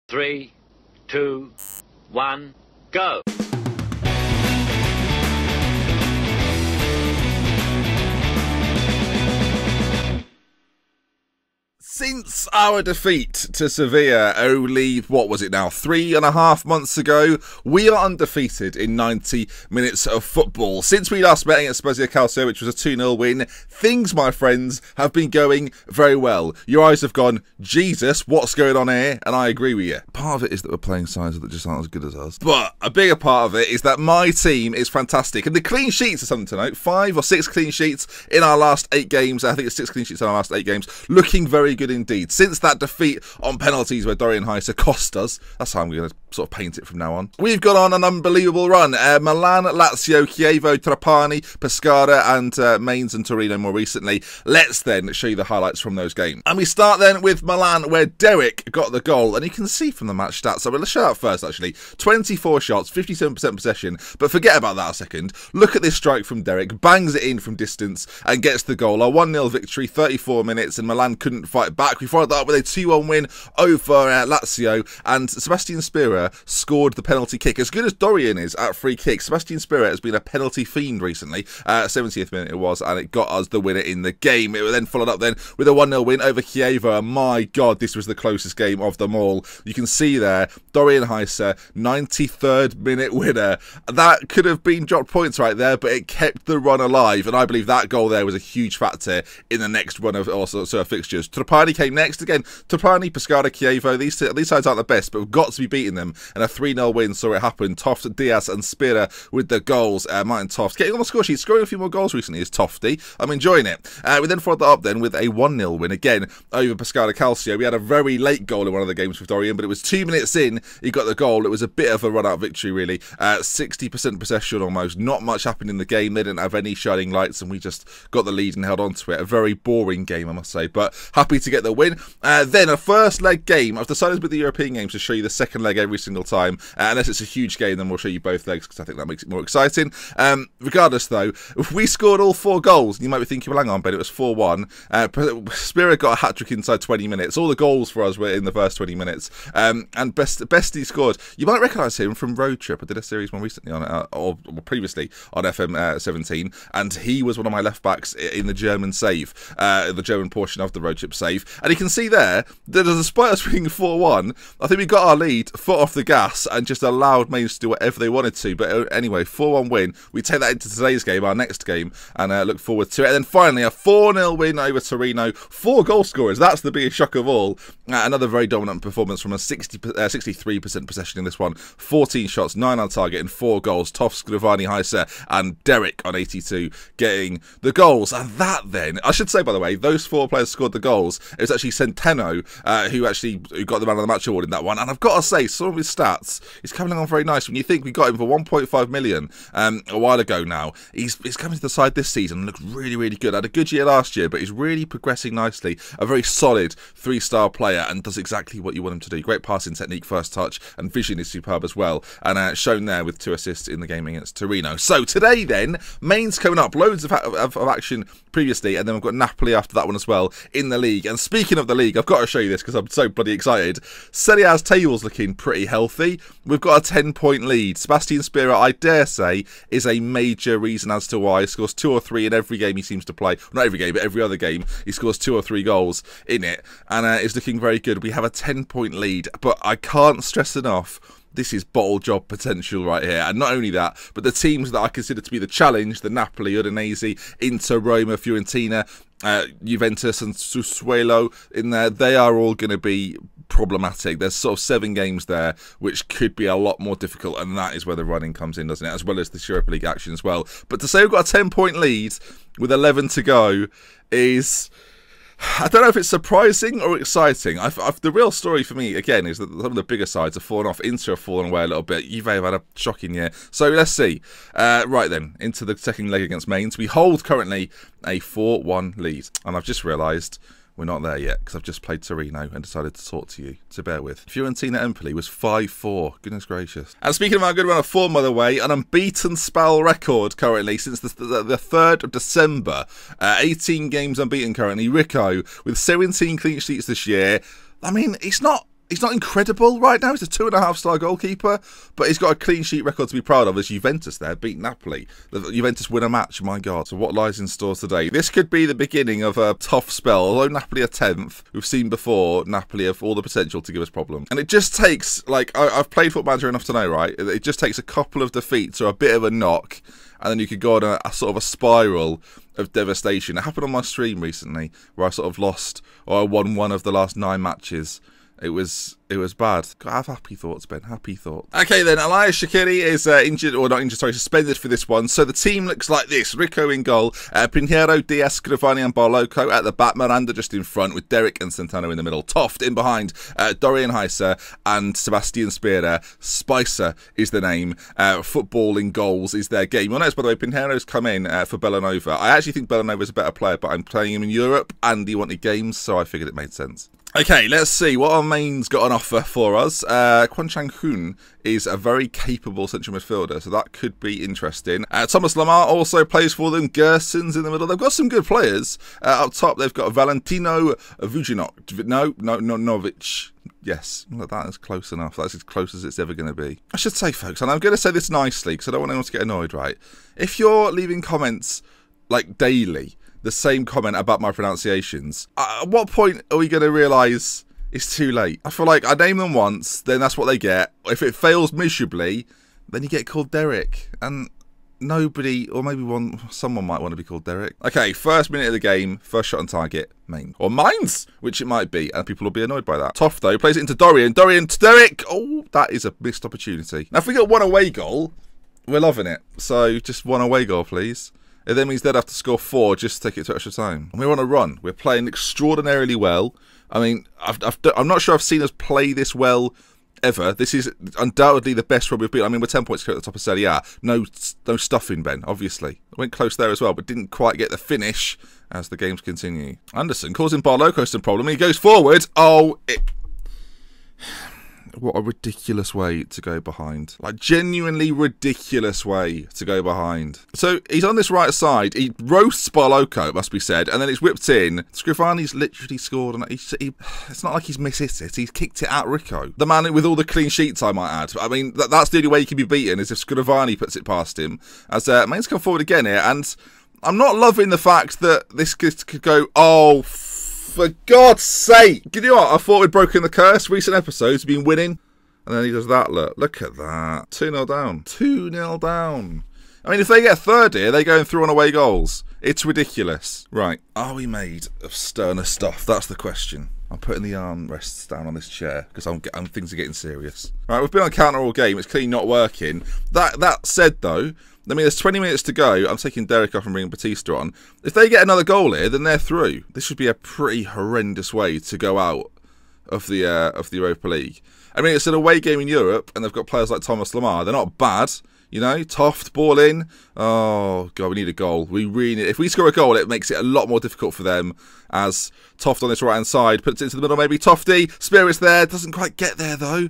3, 2, 1, go! Since our defeat to Sevilla only, what was it now, 3.5 months ago, we are undefeated in 90 minutes of football. Since we last met against Ispalian, which was a 2-0 win, things, my friends, have been going very well. Your eyes have gone, Jesus, what's going on here? And I agree with you. Part of it is that we're playing sides that just aren't as good as us. But a bigger part of it is that my team is fantastic. And the clean sheets are something to note. 5 or 6 clean sheets in our last 8 games. I think it's 6 clean sheets in our last 8 games. Looking very good indeed. Since that defeat on penalties where Dorian Heiser cost us, that's how I'm going to sort of paint it from now on. We've gone on an unbelievable run. Milan, Lazio, Chievo, Trapani, Pescara and Mainz and Torino more recently. Let's then show you the highlights from those games. And we start then with Milan, where Derek got the goal. And you can see from the match stats, so let's show that first actually. 24 shots, 57% possession. But forget about that a second. Look at this strike from Derek. Bangs it in from distance and gets the goal. A 1-0 victory, 34 minutes, and Milan couldn't fight back. We followed that up with a 2-1 win over Lazio, and Sebastian Spira scored the penalty kick. As good as Dorian is at free kicks, Sebastian Spira has been a penalty fiend recently. 70th minute it was, and it got us the winner in the game. It was then followed up then with a 1-0 win over Chievo, and my God, this was the closest game of them all. You can see there, Dorian Heiser, 93rd minute winner. That could have been dropped points right there, but it kept the run alive, and I believe that goal there was a huge factor in the next run of fixtures. Trapani came next again. Trapani, Pescara, Chievo, these sides aren't the best, but we've got to be beating them, and a 3-0 win saw it happen. Toft, Diaz and Spira with the goals. Martin Toft getting on the score sheet, scoring a few more goals recently is Tofty. I'm enjoying it. We then followed that up then with a 1-0 win again over Pescara Calcio. We had a very late goal in one of the games with Dorian, but it was 2 minutes in he got the goal. It was a bit of a run-out victory really. 60% possession almost. Not much happened in the game. They didn't have any shining lights, and we just got the lead and held on to it. A very boring game, I must say, but happy to get the win. Then a first leg game. I've decided with the European games to show you the second leg every single time. Unless it's a huge game, then we'll show you both legs because I think that makes it more exciting. Regardless though, we scored all 4 goals. You might be thinking, well hang on, but it was 4-1. Spira got a hat-trick inside 20 minutes. All the goals for us were in the first 20 minutes. And best he scored. You might recognise him from Road Trip. I did a series more recently on it, or previously on FM 17, and he was one of my left backs in the German save, the German portion of the Road Trip save. And you can see there that despite us being 4-1, I think we got our lead, foot off the gas, and just allowed Mainz to do whatever they wanted to. But anyway, 4-1 win. We take that into today's game, our next game, and look forward to it. And then finally, a 4-0 win over Torino. 4 goal scorers. That's the biggest shock of all. Another very dominant performance from a 63% possession in this one. 14 shots, 9 on target, and 4 goals. Toft, Skrivani, Heiser, and Derek on 82 getting the goals. And that then, I should say by the way, those 4 players scored the goals. It was actually Centeno who got the man of the match award in that one. And I've got to say, some of his stats, he's coming along very nice. When you think we got him for 1.5 million a while ago now, he's coming to the side this season and looked really, really good. Had a good year last year, but he's really progressing nicely. A very solid 3-star player and does exactly what you want him to do. Great passing technique, first touch, and vision is superb as well. And shown there with 2 assists in the game against Torino. So today then, Mainz coming up. Loads of action previously, and then we've got Napoli after that one as well in the league. And speaking of the league, I've got to show you this because I'm so bloody excited. Serie A's table's looking pretty healthy. We've got a 10-point lead. Sebastian Spira, I dare say, is a major reason as to why. He scores 2 or 3 in every game he seems to play. Not every game, but every other game. He scores 2 or 3 goals in it, and it's looking very good. We have a 10-point lead, but I can't stress enough, this is bottle job potential right here. And not only that, but the teams that I consider to be the challenge, the Napoli, Udinese, Inter, Roma, Fiorentina, Juventus and Sassuolo in there, they are all going to be problematic. There's sort of 7 games there which could be a lot more difficult, and that is where the running comes in, doesn't it? As well as the Europa League action as well. But to say we've got a 10-point lead with 11 to go is, I don't know if it's surprising or exciting. The real story for me, again, is that some of the bigger sides have fallen off. Inter have fallen away a little bit. Juve have had a shocking year. So let's see. Right then, into the second leg against Mainz. We hold currently a 4-1 lead. And I've just realised we're not there yet because I've just played Torino and decided to talk to you, so bear with. Fiorentina Empoli was 5-4. Goodness gracious. And speaking of our good run of form, by the way, an unbeaten Spal record currently since the 3rd of December. 18 games unbeaten currently. Rico with 17 clean sheets this year. I mean, it's not he's not incredible right now. He's a 2.5-star goalkeeper, but he's got a clean sheet record to be proud of as Juventus there beat Napoli. The Juventus win a match, my God. So what lies in store today? This could be the beginning of a tough spell. Although Napoli are 10th, we've seen before Napoli have all the potential to give us problems. And it just takes, like, I've played Football Manager enough to know, right? It just takes a couple of defeats or a bit of a knock, and then you could go on a sort of a spiral of devastation. It happened on my stream recently, where I sort of lost, or I won one of the last 9 matches. It was bad. God, I have happy thoughts, Ben. Happy thoughts. Okay, then. Elias Shaqiri is injured, or not injured, sorry, suspended for this one. So the team looks like this. Rico in goal. Pinheiro, Diaz, Scrivani and Barloco at the back. Miranda just in front with Derek and Centeno in the middle. Toft in behind. Dorian Heiser and Sebastian Spira. Spicer is the name. Football in goals is their game. You'll notice, by the way, Pinheiro's come in for Bellanova. I actually think Bellanova's a better player, but I'm playing him in Europe and he wanted games, so I figured it made sense. Okay, let's see what our Mainz got on offer for us. Kwon Chang-hoon is a very capable central midfielder, so that could be interesting. Thomas Lamar also plays for them. Gerson's in the middle. They've got some good players. Up top, they've got Valentino Vujinok. No, Novic. Yes, that is close enough. That's as close as it's ever going to be. I should say, folks, and I'm going to say this nicely because I don't want anyone to get annoyed, right? If you're leaving comments, like, daily, the same comment about my pronunciations, at what point are we going to realise it's too late? I feel like I name them once, then that's what they get. If it fails miserably, then you get called Derek. And nobody, or maybe someone might want to be called Derek. Okay, first minute of the game, first shot on target, Mainz. Or Mainz, which it might be, and people will be annoyed by that. Toft, though, plays it into Dorian. Dorian to Derek! Oh, that is a missed opportunity. Now, if we get one away goal, we're loving it. So, just one away goal, please. It then means they'd have to score 4 just to take it to extra time. And we're on a run. We're playing extraordinarily well. I mean, I'm not sure I've seen us play this well ever. This is undoubtedly the best run we've been. I mean, we're 10 points clear at the top of Serie A. No stuffing, Ben, obviously. Went close there as well, but didn't quite get the finish as the games continue. Anderson causing Barloco some problem. He goes forward. Oh, what a ridiculous way to go behind. Like, genuinely ridiculous way to go behind. So, he's on this right side. He roasts Barloco, it must be said, and then it's whipped in. Scrivani's literally scored, and it's not like he's mishit it. He's kicked it at Rico. The man with all the clean sheets, I might add. I mean, that's the only way he can be beaten, is if Scrivani puts it past him. As Mainz come forward again here, and I'm not loving the fact that this could go, oh, for God's sake. You know what? I thought we'd broken the curse. Recent episodes, been winning. And then he does that, look at that. 2-0 down. 2-0 down. I mean, if they get third here, they're going through on away goals. It's ridiculous. Right. Are we made of sterner stuff? That's the question. I'm putting the armrests down on this chair because things are getting serious. Right, we've been on counter all game. It's clearly not working. That said, though, I mean, there's 20 minutes to go. I'm taking Derek off and bringing Batista on. If they get another goal here, then they're through. This should be a pretty horrendous way to go out of the Europa League. I mean, it's an away game in Europe, and they've got players like Thomas Lamar. They're not bad, you know. Toft, ball in. Oh, God, we need a goal. We really need... If we score a goal, it makes it a lot more difficult for them, as Toft on this right-hand side puts it into the middle, maybe Tofty. Spirit's there. Doesn't quite get there, though.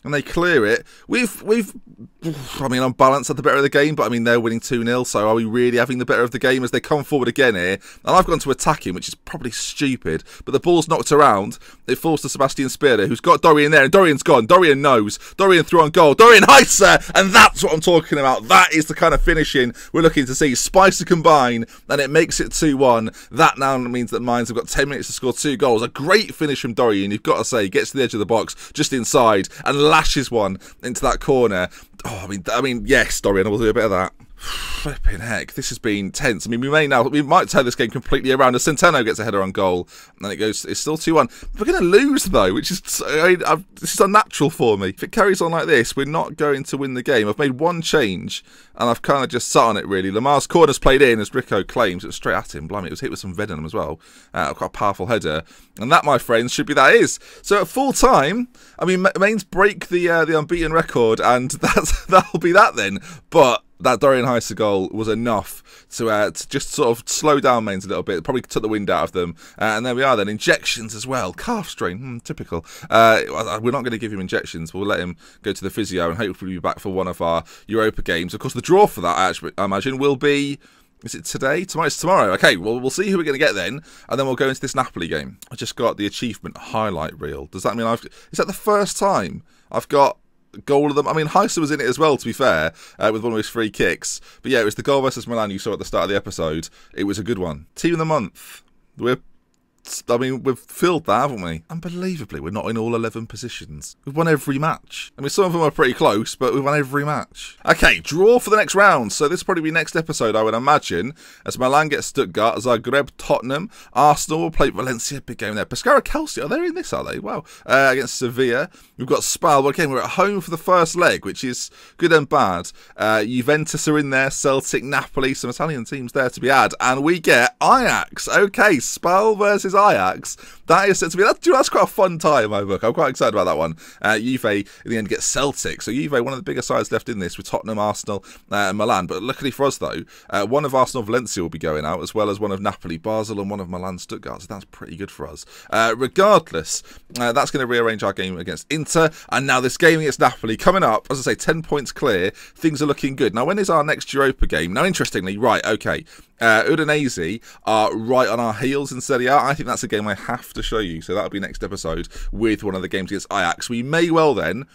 And they clear it. I mean, on balance, had the better of the game, but I mean, they're winning 2-0, so are we really having the better of the game as they come forward again here? And I've gone to attacking, which is probably stupid, but the ball's knocked around. It falls to Sebastian Spira, who's got Dorian there, and Dorian's gone. Dorian knows. Dorian threw on goal. Dorian Heiser! And that's what I'm talking about. That is the kind of finishing we're looking to see. Spicer combine, and it makes it 2-1. That now means that Mainz have got 10 minutes to score 2 goals. A great finish from Dorian, you've got to say. Gets to the edge of the box, just inside, and lashes one into that corner. Oh, I mean, yes, Dorian, I will do a bit of that. Flipping heck, this has been tense. I mean, we might turn this game completely around as Centeno gets a header on goal, and it's still 2-1. We're going to lose, though, which is, this is unnatural for me. If it carries on like this, we're not going to win the game. I've made one change, and I've kind of just sat on it, really. Lamar's corner's played in, as Rico claims. It was straight at him. Blimey, it was hit with some venom as well. Quite a powerful header. And that, my friends, should be that is. So at full time, I mean, Mainz break the unbeaten record, and that'll be that then. But that Dorian Heiser goal was enough to just sort of slow down Mainz a little bit. Probably took the wind out of them. And there we are then. Injections as well. Calf strain. Typical. We're not going to give him injections. We'll let him go to the physio and hopefully be back for one of our Europa games. Of course, the draw for that, I imagine, will be Is it today? It's tomorrow. Okay, well, we'll see who we're going to get then, and then we'll go into this Napoli game. I just got the achievement highlight reel. Does that mean is that the first time I've got a goal of them? I mean, Heise was in it as well, to be fair, with one of his free kicks. But yeah, it was the goal versus Milan you saw at the start of the episode. It was a good one. Team of the month. We've filled that, haven't we? Unbelievably, we're not in all 11 positions. We've won every match. I mean, some of them are pretty close, but we've won every match. Okay, draw for the next round. So this will probably be next episode, I would imagine, as Milan gets Stuttgart, Zagreb, Tottenham, Arsenal will play Valencia, big game there. Pescara, Kelsey, are they in this, are they? Wow. Against Sevilla. We've got Spal. Well, again, we're at home for the first leg, which is good and bad. Juventus are in there, Celtic, Napoli, some Italian teams there to be had. And we get Ajax. Okay, Spal versus Ajax. That is set to be, that's quite a fun tie in my book. I'm quite excited about that one. Juve in the end gets Celtic. So Juve, one of the bigger sides left in this with Tottenham, Arsenal, and Milan. But luckily for us though, one of Arsenal, Valencia will be going out, as well as one of Napoli, Basel, and one of Milan, Stuttgart. So that's pretty good for us. Regardless, that's going to rearrange our game against Inter. And now this game against Napoli coming up, as I say, 10 points clear. Things are looking good. Now, when is our next Europa game? Now, interestingly, right, okay. Udinese are right on our heels in Serie A. I think that's a game I have to show you. So that'll be next episode with one of the games against Ajax. We may well then,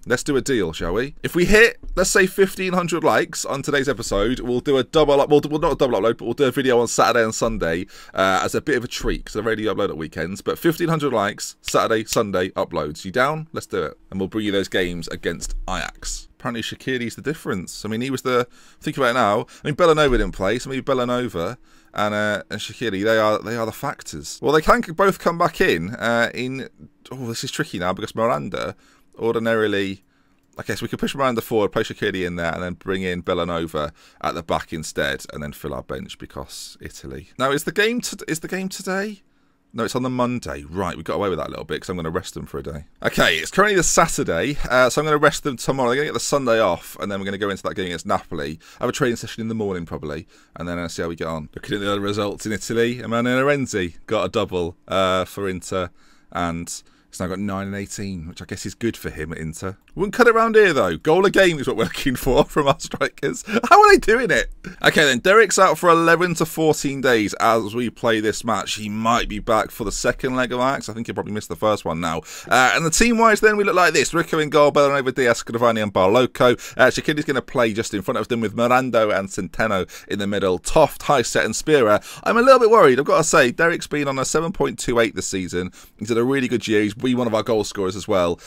let's do a deal, shall we? If we hit, let's say 1,500 likes on today's episode, we'll do a double, well, not a double upload, but we'll do a video on Saturday and Sunday as a bit of a treat, because I rarely upload at weekends. But 1,500 likes, Saturday, Sunday uploads. You down? Let's do it. And we'll bring you those games against Ajax. Apparently Shaqiri's the difference. I mean, he was think about it now. I mean, Bellanova didn't play, so maybe Bellanova and Shaqiri, they are the factors. Well, they can both come back in. Oh, this is tricky now because Miranda ordinarily. Okay, so we could push Miranda forward, play Shaqiri in there, and then bring in Bellanova at the back instead, and then fill our bench because Italy. Now, is the game today? No, it's on the Monday. Right, we got away with that a little bit because I'm going to rest them for a day. Okay, it's currently the Saturday, so I'm going to rest them tomorrow. They're going to get the Sunday off, and then we're going to go into that game against Napoli. Have a training session in the morning, probably, and then see how we get on. Looking at the other results in Italy, Emanuele Renzi got a double for Inter, and it's now got 9 and 18, which I guess is good for him at Inter. Wouldn't cut it around here, though. Goal a game is what we're looking for from our strikers. How are they doing it? Okay, then. Derek's out for 11 to 14 days as we play this match. He might be back for the second leg of Ajax. I think he'll probably miss the first one now. And the team-wise, then, we look like this. Rico in goal, Bellanova, Diaz, Cavani, and Barloco. Shaqiri's going to play just in front of them with Miranda and Centeno in the middle. Toft, Highset, and Spira. I'm a little bit worried. I've got to say, Derek's been on a 7.28 this season. He's had a really good year. He's been one of our goal scorers as well.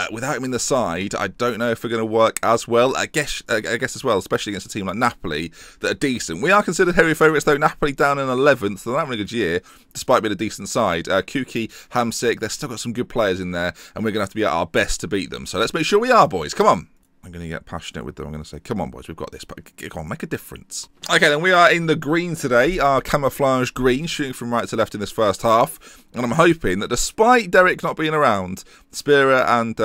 Without him in the side, I don't know if we're going to work as well. I guess as well, especially against a team like Napoli that are decent. We are considered heavy favourites though. Napoli down in 11th. They're having a good year despite being a decent side. Kuki, Hamsik, they've still got some good players in there, and we're going to have to be at our best to beat them. So let's make sure we are, boys. Come on. I'm going to get passionate with them. I'm going to say, come on, boys, we've got this. But come on, make a difference. Okay, then we are in the green today. Our camouflage green, shooting from right to left in this first half. And I'm hoping that despite Derek not being around, Spira and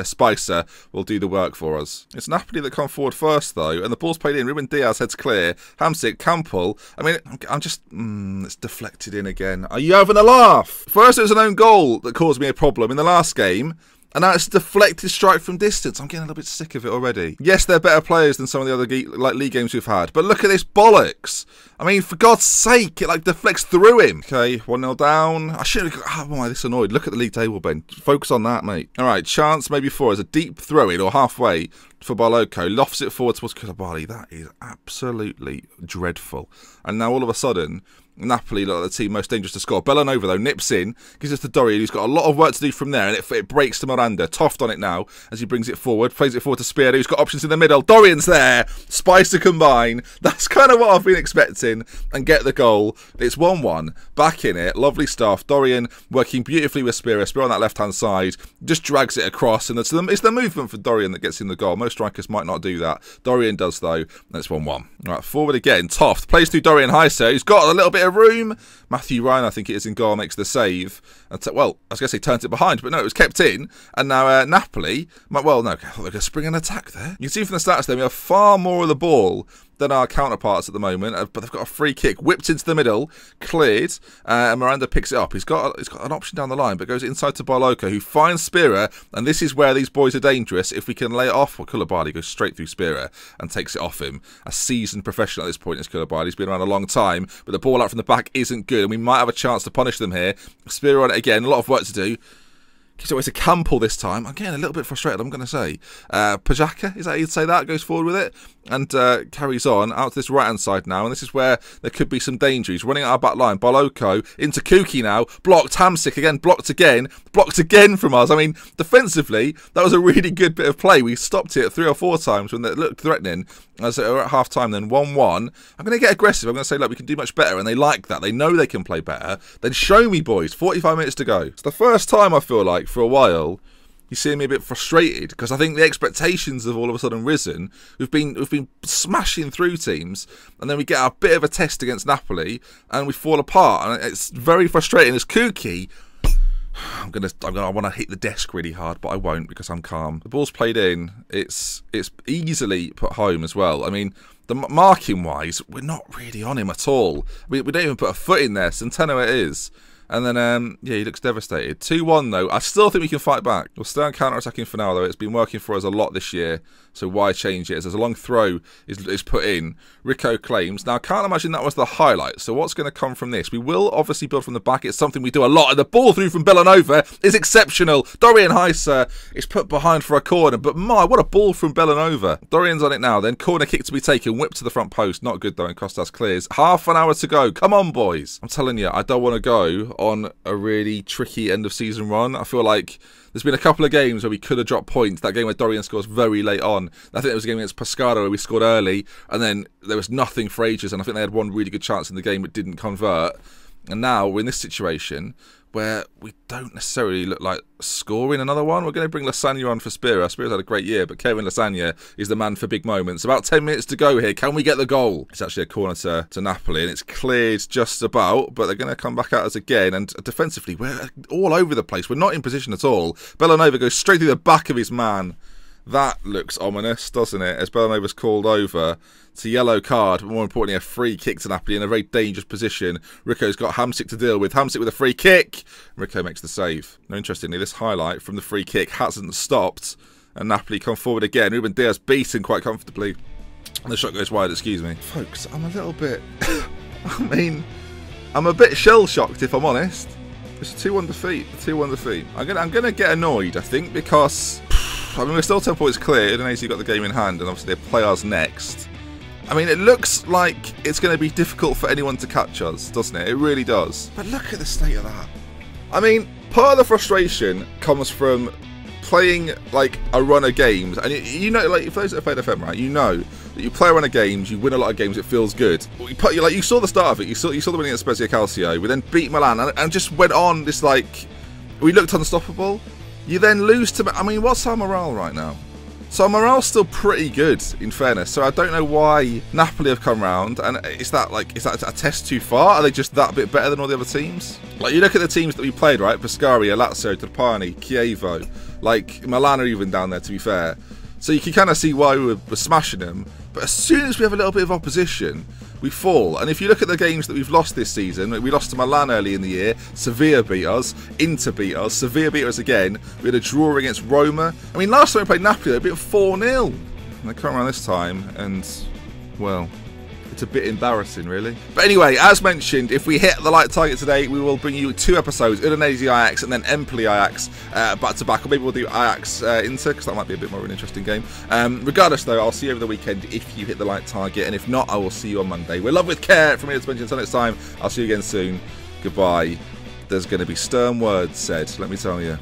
Spicer will do the work for us. It's Napoli that come forward first, though. And the ball's played in. Ruben Diaz heads clear. Hamsik, Campbell. I mean, I'm just... it's deflected in again. Are you having a laugh? First, it was an own goal that caused me a problem in the last game. And now it's a deflected strike from distance. I'm getting a little bit sick of it already. Yes, they're better players than some of the other league games we've had. But look at this bollocks. I mean, for God's sake, it deflects through him. Okay, 1-0 down. I should have got... Oh, why this annoyed? Look at the league table, Ben. Focus on that, mate. All right, chance maybe for us. A deep throw-in or halfway for Barloco. Lofts it forward towards Koulibaly. That is absolutely dreadful. And now all of a sudden... Napoli look like the team most dangerous to score. Bellanova, though, nips in, gives us to Dorian, who's got a lot of work to do from there, and it breaks to Miranda. Toft on it now as he brings it forward, plays it forward to Spear, who's got options in the middle. Dorian's there. Spice to combine. That's kind of what I've been expecting, and get the goal. It's 1-1. Back in it. Lovely stuff. Dorian working beautifully with Spear. Spear on that left-hand side. Just drags it across, and it's the movement for Dorian that gets in the goal. Most strikers might not do that. Dorian does, though, and it's 1-1. All right, forward again. Toft plays through Dorian Heiser, who's got a little bit of room. Matthew Ryan, I think it is, in goal, makes the save. Well, I was going to say turns it behind, but no, it was kept in. And now Napoli, well, no, I thought they were going to spring an attack there. You can see from the stats there, we have far more of the ball than our counterparts at the moment, but they've got a free kick whipped into the middle, cleared, and Miranda picks it up. He's got an option down the line, but goes inside to Barloka, who finds Spira, and this is where these boys are dangerous. If we can lay it off, well, Koulibaly goes straight through Spira and takes it off him. A seasoned professional at this point is Koulibaly. He's been around a long time, but the ball out from the back isn't good, and we might have a chance to punish them here. Spira on it again, a lot of work to do. Gives it away to Campbell this time. I'm getting a little bit frustrated, I'm going to say. Pajaka, is that how you'd say that? Goes forward with it and carries on out to this right-hand side now. And this is where there could be some danger. He's running out our back line. Barloka into Kuki now. Blocked. Hamsik again. Blocked again. Blocked again from us. I mean, defensively, that was a really good bit of play. We stopped it 3 or 4 times when it looked threatening. As we're at half-time then, 1-1. I'm going to get aggressive. I'm going to say, look, we can do much better. And they like that. They know they can play better. Then show me, boys. 45 minutes to go. It's the first time, I feel like, for a while, you see me a bit frustrated because I think the expectations have all of a sudden risen. We've been smashing through teams, and then we get a bit of a test against Napoli, and we fall apart. And it's very frustrating. As Kuki, I want to hit the desk really hard, but I won't because I'm calm. The ball's played in. It's easily put home as well. I mean, the marking wise, we're not really on him at all. We don't even put a foot in there. Centeno it is. And then, yeah, he looks devastated. 2-1, though. I still think we can fight back. We'll stay on counter-attacking for now, though. It's been working for us a lot this year, so why change it? As a long throw is put in. Rico claims. Now, I can't imagine that was the highlight, so what's going to come from this? We will obviously build from the back. It's something we do a lot, and the ball through from Bellanova is exceptional. Dorian Heiser is put behind for a corner, but my, what a ball from Bellanova. Dorian's on it now, then. Corner kick to be taken. Whip to the front post. Not good, though, and Costas clears. Half an hour to go. Come on, boys. I'm telling you, I don't want to go on a really tricky end of season run. I feel like there's been a couple of games where we could have dropped points. That game where Dorian scores very late on. I think there was a game against Pescara where we scored early and then there was nothing for ages, and I think they had one really good chance in the game but didn't convert. And now we're in this situation where we don't necessarily look like scoring another one. We're going to bring Lasagna on for Spira. Spira's had a great year, but Kevin Lasagna is the man for big moments. About 10 minutes to go here. Can we get the goal? It's actually a corner to Napoli, and it's cleared just about, but they're going to come back at us again. And defensively, we're all over the place. We're not in position at all. Bellanova goes straight through the back of his man. That looks ominous, doesn't it? As Bellanova's called over. It's a yellow card, but more importantly, a free kick to Napoli in a very dangerous position. Rico's got Hamsik to deal with. Hamsik with a free kick. Rico makes the save. Now, interestingly, this highlight from the free kick hasn't stopped, and Napoli come forward again. Ruben Diaz beaten quite comfortably. And the shot goes wide, excuse me. Folks, I'm a little bit... I mean, I'm a bit shell-shocked, if I'm honest. It's a 2-1 defeat. A 2-1 defeat. I'm gonna get annoyed, I think, because... I mean, we're still 10 points clear. Udinese got the game in hand, and obviously they play us next. I mean, it looks like it's going to be difficult for anyone to catch us, doesn't it? It really does. But look at the state of that. I mean, part of the frustration comes from playing, like, a run of games. And you know, like, for those that have played FM, right, you know that you play a run of games, you win a lot of games, it feels good. You saw the start of it. You saw the winning at Spezia Calcio. We then beat Milan and just went on this, like, we looked unstoppable. You then lose to... I mean, what's our morale right now? So our morale's still pretty good, in fairness. So I don't know why Napoli have come round. And is that a test too far? Are they just that bit better than all the other teams? Like, you look at the teams that we played, right? Pescara, Lazio, Trapani, Chievo. Like, Milan are even down there, to be fair. So you can kind of see why we were smashing them. But as soon as we have a little bit of opposition, we fall. And if you look at the games that we've lost this season, we lost to Milan early in the year, Sevilla beat us, Inter beat us, Sevilla beat us again, we had a draw against Roma. I mean, last time we played Napoli, they beat 4-0. And they come around this time, and, well, it's a bit embarrassing, really. But anyway, as mentioned, if we hit the like target today, we will bring you 2 episodes, Udinese Ajax and then Empoli Ajax back to back. Or maybe we'll do Ajax Inter, because that might be a bit more of an interesting game. Regardless, though, I'll see you over the weekend if you hit the like target. And if not, I will see you on Monday. We're Love with Care from here to mention until next time. I'll see you again soon. Goodbye. There's going to be stern words said, let me tell you.